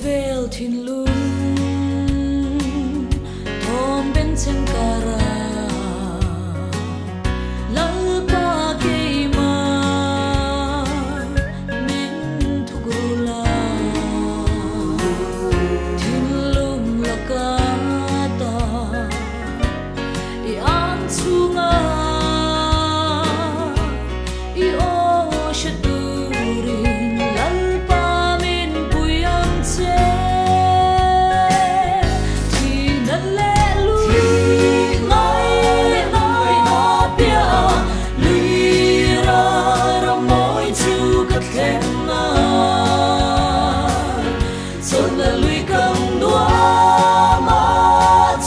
vel thin lung thom ben chen kara lal pa ke ma min thugula thin lung lakata I an chunga I o shaturin lal pa min puyang che thi na le lui ngai ngai na pia lui ra ra moi chu ka thlen na son la lui kang dua ma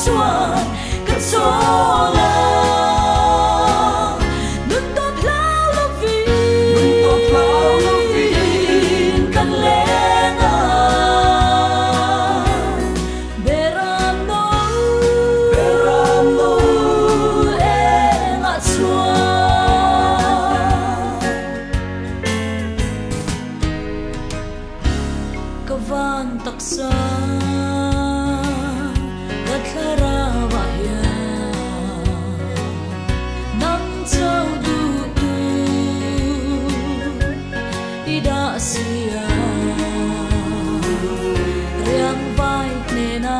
chuan ka chola kavan taksa rathara wahya nam chau du tu ida sia riang vai ne na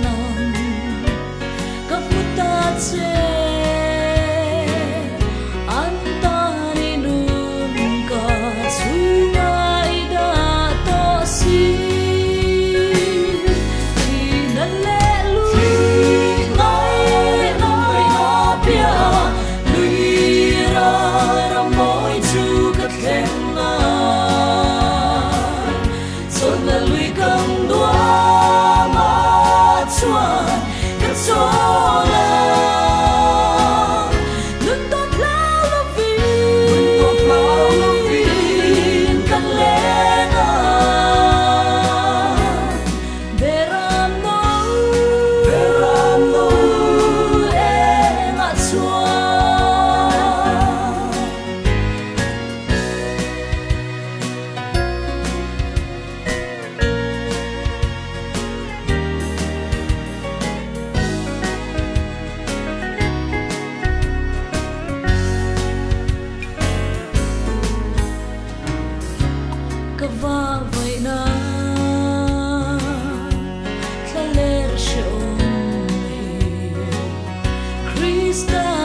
nam kaputa che antani nun ka chunga kava vai na thaler shom hi Krista